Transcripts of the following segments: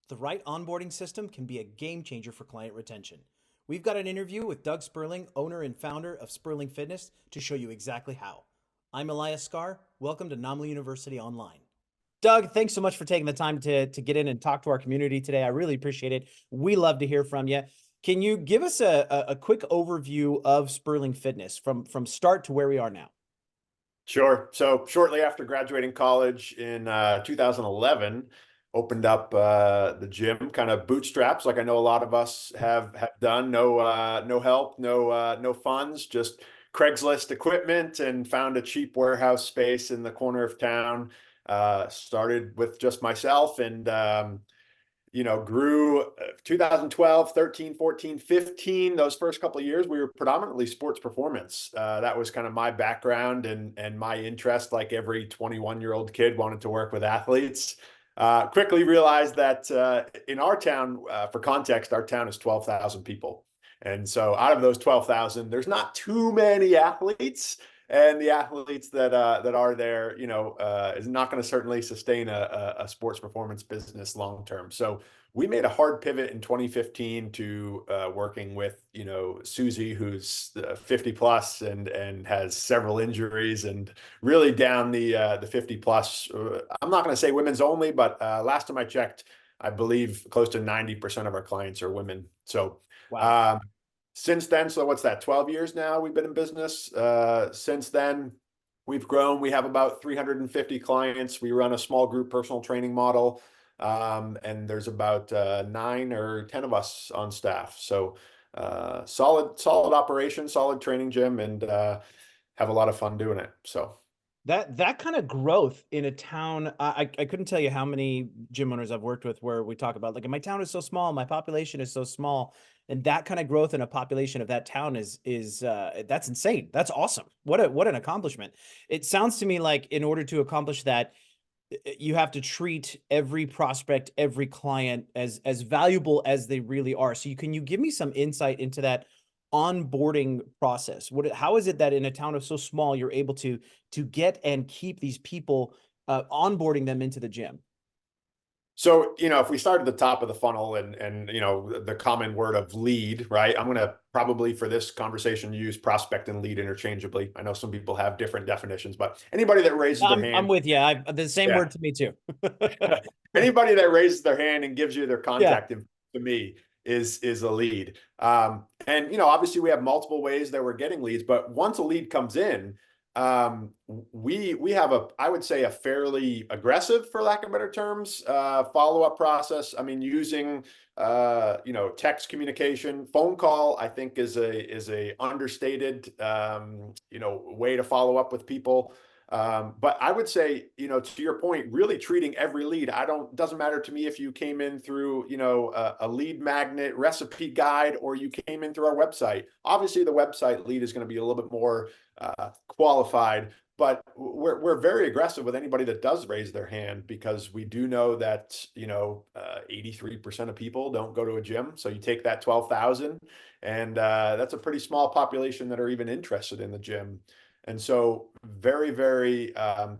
The right onboarding system can be a game changer for client retention. We've got an interview with Doug Sperling, owner and founder of Sperling Fitness, to show you exactly how. I'm Elias Scar. Welcome to Naamly University Online. Doug, thanks so much for taking the time to get in and talk to our community today. I really appreciate it. We love to hear from you. Can you give us a quick overview of Sperling Fitness from start to where we are now? Sure. So shortly after graduating college in 2011, opened up the gym, kind of bootstraps, like I know a lot of us have done. No help, no funds, just Craigslist equipment, and found a cheap warehouse space in the corner of town. Started with just myself, and grew 2012, 13, 14, 15. Those first couple of years, we were predominantly sports performance. That was kind of my background and my interest. Like every 21-year-old kid, wanted to work with athletes. Quickly realized that in our town, for context, our town is 12,000 people. And so out of those 12,000, there's not too many athletes. And the athletes that are there, is not going to certainly sustain a sports performance business long term. So we made a hard pivot in 2015 to working with, Susie, who's 50 plus and has several injuries, and really down the 50 plus. I'm not going to say women's only, but last time I checked, I believe close to 90% of our clients are women. So Wow. um, since then, so what's that, 12 years now we've been in business. Since then, we've grown. We have about 350 clients. We run a small group personal training model, and there's about 9 or 10 of us on staff. So solid operation, solid training gym, and have a lot of fun doing it. So That kind of growth in a town, I couldn't tell you how many gym owners I've worked with where we talk about, like, my town is so small, my population is so small, and that kind of growth in a population of that town is that's insane. That's awesome. What an accomplishment. It sounds to me like in order to accomplish that, you have to treat every prospect, every client as valuable as they really are. So can you give me some insight into that onboarding process? How is it that in a town of so small, you're able to get and keep these people, onboarding them into the gym? So, if we start at the top of the funnel and the common word of lead, right? I'm going to probably for this conversation use prospect and lead interchangeably. I know some people have different definitions, but anybody that raises their I'm hand, with you. The same yeah, word to me too. anybody that raises their hand and gives you their Yeah. contact info to me is a lead. And obviously we have multiple ways that we're getting leads, but once a lead comes in, we have I would say a fairly aggressive, for lack of better terms, follow-up process. I mean, using text communication. Phone call, I think, is a understated way to follow up with people. But I would say, to your point, really treating every lead. Doesn't matter to me if you came in through, a lead magnet recipe guide, or you came in through our website. Obviously, the website lead is going to be a little bit more qualified, but we're very aggressive with anybody that does raise their hand, because we do know that 83% of people don't go to a gym. So you take that 12,000, and that's a pretty small population that are even interested in the gym. And so very, very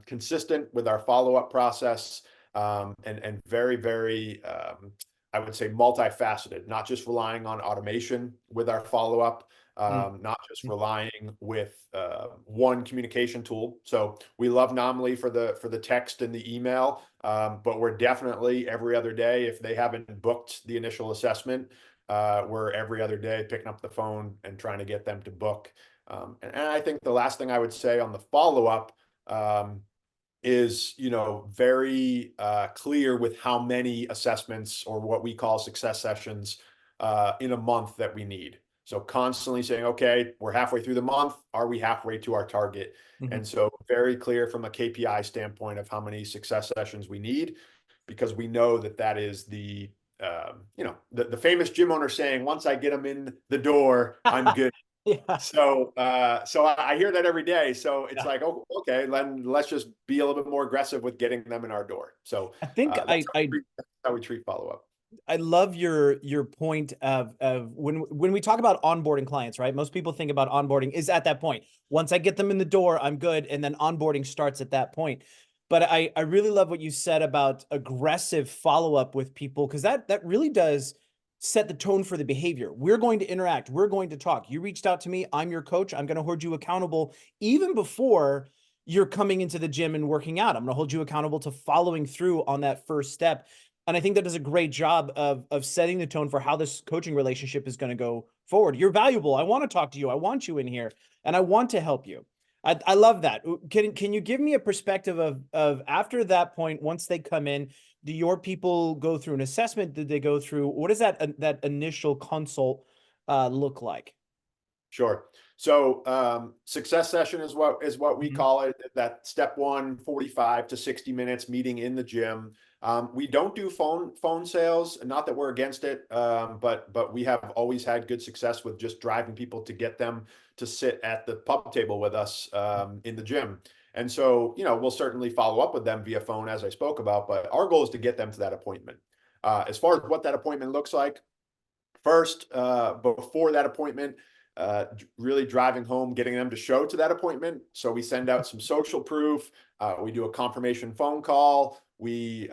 consistent with our follow-up process, and very, very, I would say, multifaceted, not just relying on automation with our follow-up, Mm. not just relying with one communication tool. So we love Naamly for the text and the email, but we're definitely every other day. If they haven't booked the initial assessment, we're every other day picking up the phone and trying to get them to book. And I think the last thing I would say on the follow-up is, very clear with how many assessments, or what we call success sessions, in a month that we need. So constantly saying, okay, we're halfway through the month. Are we halfway to our target? Mhm. And so very clear from a KPI standpoint of how many success sessions we need, because we know that is the famous gym owner saying, once I get them in the door, I'm good. Yeah. So I hear that every day. So it's Yeah. like, oh, okay, then let's just be a little bit more aggressive with getting them in our door. So I think that's how we treat follow up. I love your point of when we talk about onboarding clients, right? Most people think about onboarding is at that point. Once I get them in the door, I'm good, and then onboarding starts at that point. But I really love what you said about aggressive follow-up with people, because that really does set the tone for the behavior. We're going to interact, we're going to talk. You reached out to me, I'm your coach, I'm gonna hold you accountable even before you're coming into the gym and working out. I'm gonna hold you accountable to following through on that first step. And I think that does a great job of setting the tone for how this coaching relationship is gonna go forward. You're valuable. I want to talk to you. I want you in here, and I want to help you. I love that. Can you give me a perspective of after that point, once they come in, do your people go through an assessment? Did they go through, what does that initial consult look like? Sure. So success session is what we Mhm. call it. That step one, 45 to 60 minutes meeting in the gym. We don't do phone sales. Not that we're against it, but we have always had good success with just driving people to get them to sit at the pub table with us in the gym. And so, we'll certainly follow up with them via phone, as I spoke about. But our goal is to get them to that appointment. As far as what that appointment looks like, first, before that appointment, really driving home, getting them to show to that appointment. So we send out some social proof. We do a confirmation phone call. We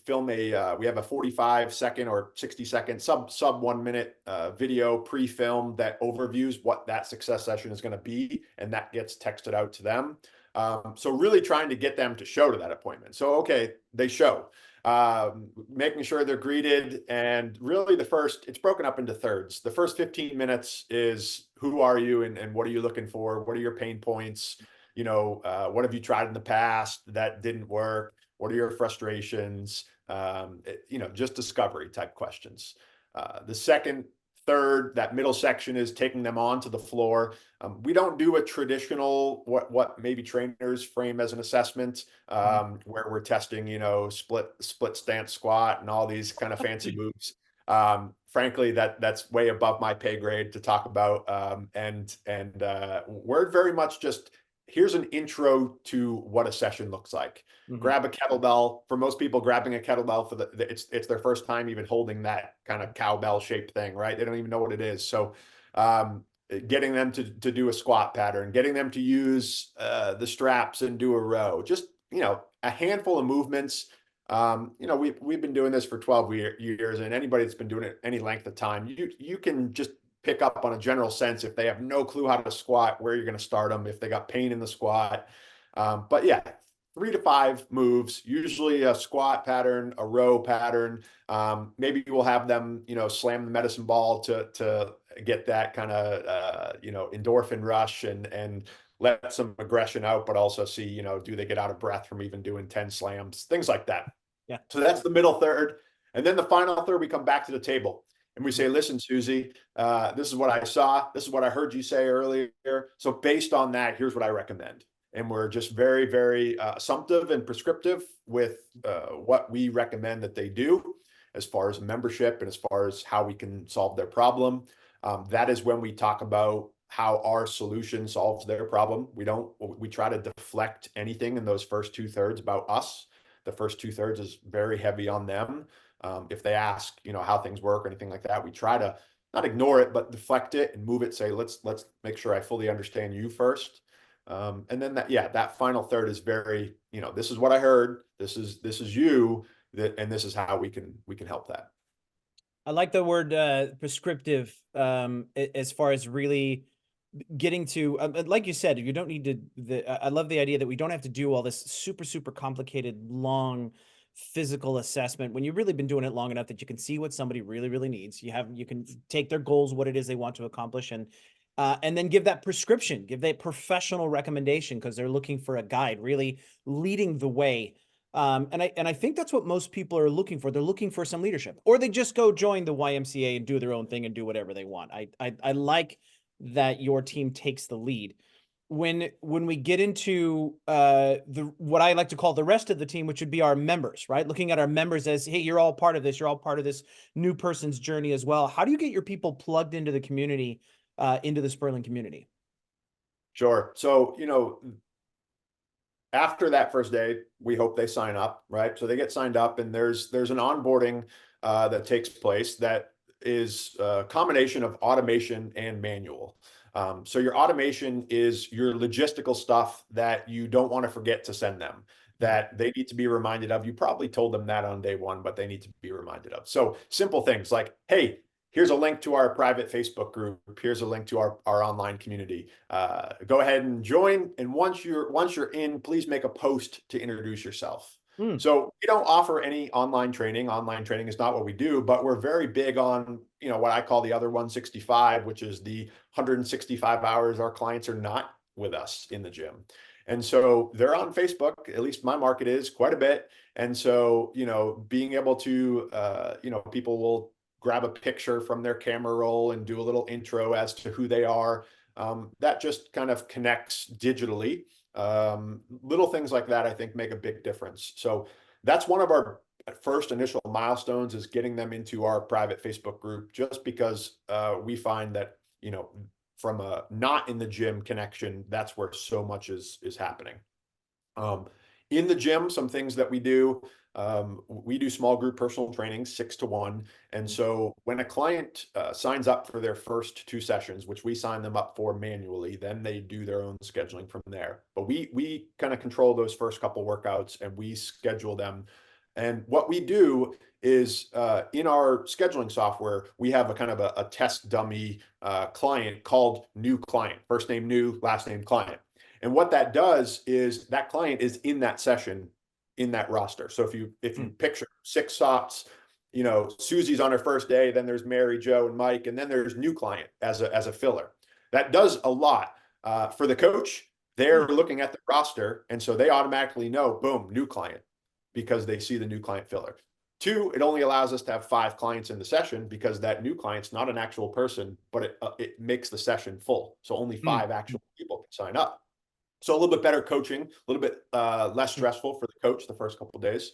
film we have a 45-second or 60-second sub 1 minute video pre-film that overviews what that success session is going to be, and that gets texted out to them. So really trying to get them to show to that appointment. So, okay, they show, making sure they're greeted. And really it's broken up into thirds. The first 15 minutes is who are you and what are you looking for? What are your pain points? What have you tried in the past that didn't work? What are your frustrations? Just discovery type questions. The second, third, that middle section is taking them onto the floor. We don't do a traditional what maybe trainers frame as an assessment, Mhm. where we're testing, split stance squat and all these kind of fancy moves. Frankly, that's way above my pay grade to talk about. And we're very much just, here's an intro to what a session looks like. Mhm. Grab a kettlebell. For most people, grabbing a kettlebell it's their first time even holding that kind of cowbell shaped thing, right? They don't even know what it is. So getting them to do a squat pattern, getting them to use the straps and do a row, just a handful of movements. We've been doing this for 12 years, and anybody that's been doing it any length of time, you can just pick up on a general sense if they have no clue how to squat, where you're going to start them, if they got pain in the squat. But yeah, 3 to 5 moves, usually a squat pattern, a row pattern. Maybe we'll have them, slam the medicine ball to get that kind of endorphin rush and let some aggression out, but also see, do they get out of breath from even doing 10 slams, things like that. Yeah. So that's the middle third. And then the final third, we come back to the table and we Mhm. say, listen, Susie, this is what I saw. This is what I heard you say earlier. So based on that, here's what I recommend. And we're just very, very assumptive and prescriptive with what we recommend that they do as far as membership and as far as how we can solve their problem. That is when we talk about how our solution solves their problem. We try to deflect anything in those first 2/3 about us. The first 2/3 is very heavy on them. If they ask, how things work or anything like that, we try to not ignore it, but deflect it and move it. Say, let's make sure I fully understand you first. And then that final third is very, this is what I heard. This is you, and this is how we can help that. I like the word prescriptive, as far as really getting to, like you said, you don't need to, I love the idea that we don't have to do all this super complicated, long physical assessment when you've really been doing it long enough that you can see what somebody really needs. You can take their goals, what it is they want to accomplish, and then give that prescription, give that professional recommendation, because they're looking for a guide, really leading the way. And I think that's what most people are looking for. They're looking for some leadership, or they just go join the YMCA and do their own thing and do whatever they want. I like that your team takes the lead. When we get into the what I like to call the rest of the team, which would be our members, right? Looking at our members as, hey, you're all part of this. You're all part of this new person's journey as well. How do you get your people plugged into the community, into the Sperling community? Sure. So, after that first day, we hope they sign up, right? So they get signed up, and there's an onboarding that takes place that is a combination of automation and manual. So your automation is your logistical stuff that you don't want to forget to send them. that they need to be reminded of. You probably told them that on day one, but they need to be reminded of. So simple things like, hey, here's a link to our private Facebook group. Here's a link to our online community. Go ahead and join. And once you're in, please make a post to introduce yourself. Mm, So we don't offer any online training. Online training is not what we do, but we're very big on, what I call the other 165, which is the 165 hours our clients are not with us in the gym. And so they're on Facebook, at least my market is quite a bit. And so, being able to, people will grab a picture from their camera roll and do a little intro as to who they are. That just kind of connects digitally. Little things like that, I think, make a big difference. So that's one of our first initial milestones, is getting them into our private Facebook group, just because we find that, from a not in the gym connection, that's where so much is happening. Um, in the gym, some things that we do small group personal training, 6 to 1. And so when a client signs up for their first 2 sessions, which we sign them up for manually, then they do their own scheduling from there. But we kind of control those first couple workouts, and we schedule them. And what we do is, in our scheduling software, we have a kind of a test dummy client called new client, first name new, last name client. And what that does is that client is in that session, in that roster. So if you mm, picture 6 slots, Susie's on her first day, then there's Mary, Joe, and Mike, and then there's new client as a filler. That does a lot for the coach. They're mm, looking at the roster, and so they automatically know, boom, new client, because they see the new client filler. 2, it only allows us to have 5 clients in the session, because that new client's not an actual person, but it makes the session full. So only mm, 5 actual people can sign up. So a little bit better coaching, a little bit less mm. stressful for the coach the first couple of days.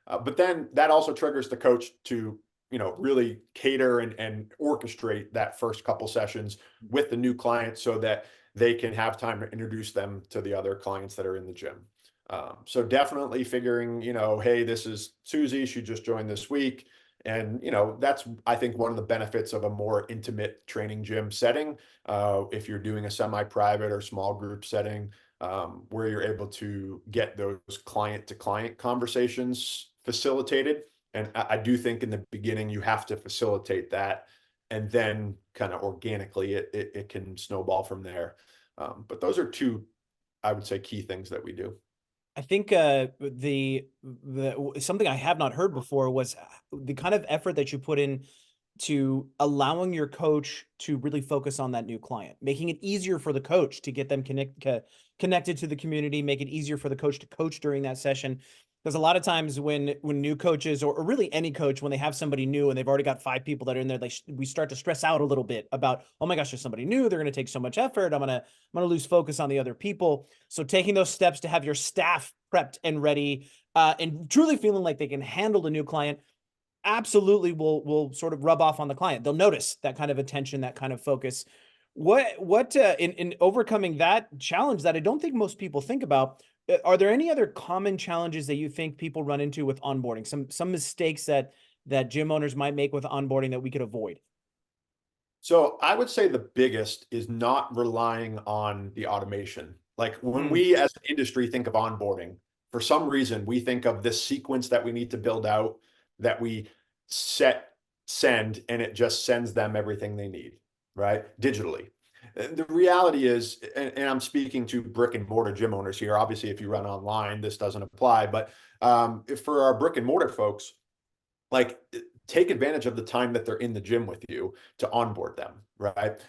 But then that also triggers the coach to, really cater and orchestrate that first couple sessions with the new client, so that they can have time to introduce them to the other clients that are in the gym. So definitely figuring, hey, this is Susie. She just joined this week. And, that's, I think, one of the benefits of a more intimate training gym setting. If you're doing a semi-private or small group setting, where you're able to get those client to client conversations facilitated. And I do think in the beginning you have to facilitate that, and then kind of organically it can snowball from there. But those are 2, I would say, key things that we do. I think the something I have not heard before was the kind of effort that you put in to allowing your coach to really focus on that new client, making it easier for the coach to get them connected to the community, make it easier for the coach to coach during that session. Because a lot of times when new coaches, or really any coach, when they have somebody new and they've already got 5 people that are in there, we start to stress out a little bit about, oh my gosh, there's somebody new. They're going to take so much effort. I'm gonna lose focus on the other people. So taking those steps to have your staff prepped and ready, and truly feeling like they can handle the new client, absolutely will sort of rub off on the client. They'll notice that kind of attention, that kind of focus. What in overcoming that challenge that I don't think most people think about, are there any other common challenges that you think people run into with onboarding? Some mistakes that gym owners might make with onboarding that we could avoid? So I would say the biggest is not relying on the automation. Like, when Mm, we as an industry think of onboarding, for some reason we think of this sequence that we need to build out, that we send, and it just sends them everything they need, right? Digitally. And the reality is, and I'm speaking to brick and mortar gym owners here. Obviously, if you run online, this doesn't apply. But for our brick and mortar folks, like, take advantage of the time that they're in the gym with you to onboard them, right?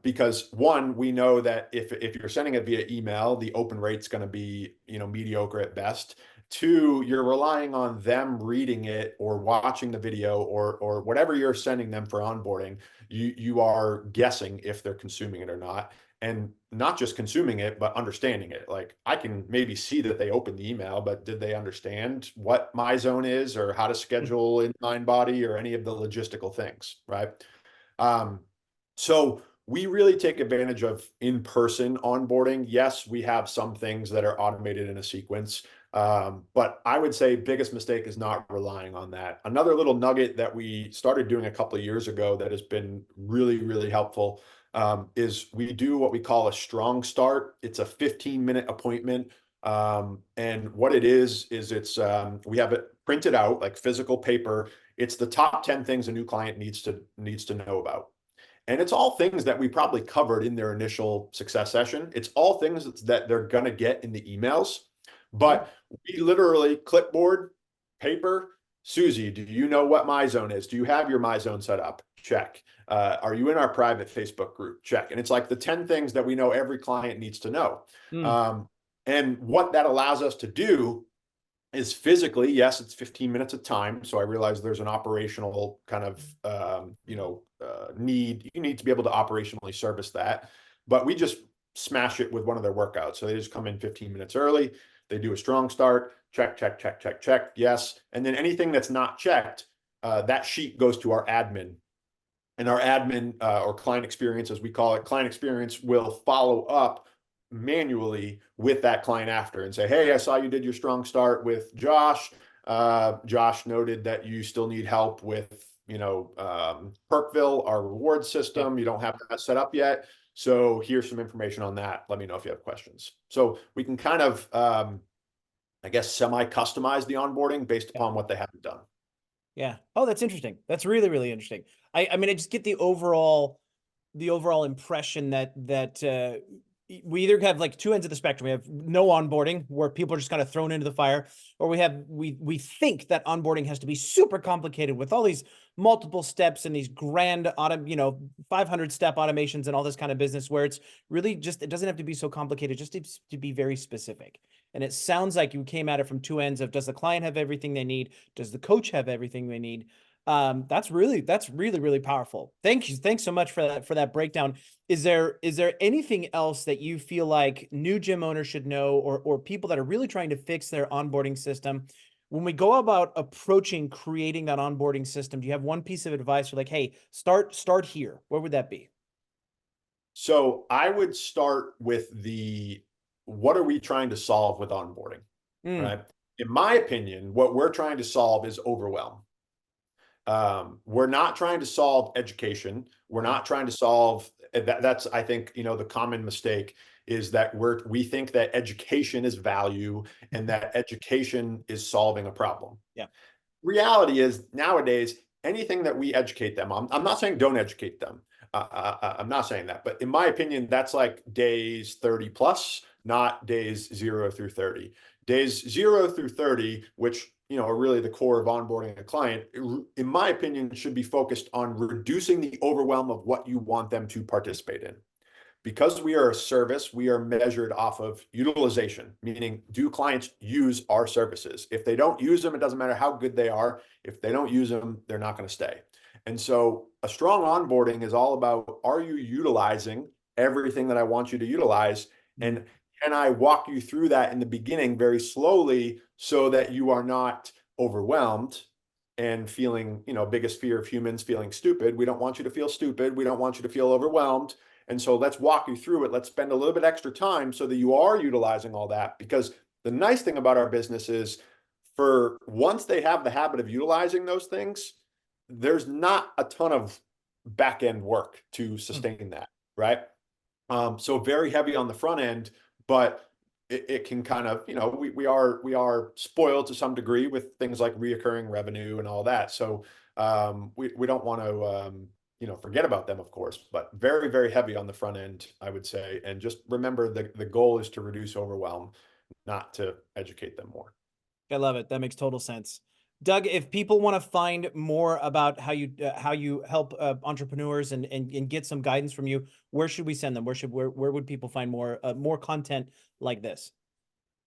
Because, one, we know that if you're sending it via email, the open rate's going to be, mediocre at best. 2, you're relying on them reading it or watching the video, or whatever you're sending them for onboarding. You are guessing if they're consuming it or not, and not just consuming it, but understanding it. Like, I can maybe see that they opened the email, but did they understand what my zone is, or how to mm, schedule in MindBody, or any of the logistical things, right? Um, so we really take advantage of in-person onboarding. Yes, we have some things that are automated in a sequence. But I would say biggest mistake is not relying on that. Another little nugget that we started doing a couple of years ago that has been really, really helpful, is we do what we call a strong start. It's a 15-minute appointment And what it is we have it printed out like physical paper. It's the top 10 things a new client needs to know about. And it's all things that we probably covered in their initial success session. It's all things that they're going to get in the emails. Mhm. But we literally clipboard, paper, Susie, do you know what my zone is? Do you have your my zone set up? Check. Are you in our private Facebook group? Check. And it's like the 10 things that we know every client needs to know. Mm. Um, and what that allows us to do is physically, yes, it's 15 minutes of time. So I realize there's an operational kind of, need. You need to be able to operationally service that. But we just smash it with one of their workouts. So they just come in 15 minutes early. They do a strong start, check, check, check, check, check. Yes. And then anything that's not checked, that sheet goes to our admin. And our admin or client experience, as we call it, client experience will follow up manually with that client after and say, hey, I saw you did your strong start with Josh. Josh noted that you still need help with, Perkville, our reward Yep. system. You don't have that set up yet. So here's some information on that. Let me know if you have questions. So we can kind of, I guess, semi-customize the onboarding based Yep. upon what they haven't done. Yeah. Oh, that's interesting. That's really, really interesting. I mean, I just get the overall impression that we either have like two ends of the spectrum. We have no onboarding where people are just kind of thrown into the fire, or we think that onboarding has to be super complicated with all these multiple steps and these grand 500 step automations and all this kind of business where it's really just, it doesn't have to be so complicated, just to be very specific. And it sounds like you came at it from two ends of, does the client have everything they need? Does the coach have everything they need? That's really, really powerful. Thank you. Thanks so much for that breakdown. Is there anything else that you feel like new gym owners should know, or people that are really trying to fix their onboarding system? When we go about approaching creating that onboarding system, do you have one piece of advice for like, hey, start here? Where would that be? So I would start with what are we trying to solve with onboarding, Mm, right? In my opinion, what we're trying to solve is overwhelm. We're not trying to solve education. We're mm, not trying to solve that's, I think, the common mistake is that we think that education is value and that education is solving a problem. yeah. Reality is nowadays, anything that we educate them on, I'm not saying don't educate them. I'm not saying that, but in my opinion, that's like days 30 plus, not days 0 through 30. Days 0 through 30, which are really the core of onboarding a client, in my opinion, should be focused on reducing the overwhelm of what you want them to participate in. Because we are a service, we are measured off of utilization, meaning do clients use our services? If they don't use them, it doesn't matter how good they are. If they don't use them, they're not going to stay. And so a strong onboarding is all about, are you utilizing everything that I want you to utilize? Mm, And can I walk you through that in the beginning very slowly so that you are not overwhelmed and feeling, biggest fear of humans, feeling stupid. We don't want you to feel stupid. We don't want you to feel overwhelmed. And so let's walk you through it. Let's spend a little bit extra time so that you are utilizing all that. Because the nice thing about our business is, for once they have the habit of utilizing those things, there's not a ton of back end work to mm. sustain that, right? So very heavy on the front end, but it can kind of, we are spoiled to some degree with things like reoccurring revenue and all that. So we don't want to forget about them, of course, but very, very heavy on the front end, I would say. And just remember the goal is to reduce overwhelm, not to educate them more. I love it. That makes total sense. Doug, if people want to find more about how you help entrepreneurs and get some guidance from you, where should we send them? Where would people find more content like this?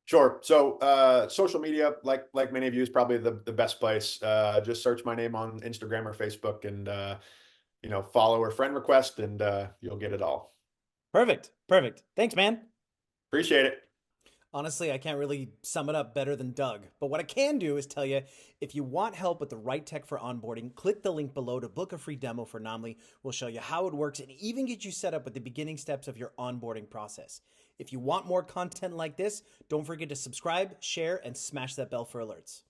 Sure. So social media, like many of you, is probably the best place. Just search my name on Instagram or Facebook and follow or friend request, and you'll get it all. Perfect. Perfect. Thanks, man. Appreciate it. Honestly, I can't really sum it up better than Doug. But what I can do is tell you, if you want help with the right tech for onboarding, click the link below to book a free demo for Naamly. We'll show you how it works and even get you set up with the beginning steps of your onboarding process. If you want more content like this, don't forget to subscribe, share, and smash that bell for alerts.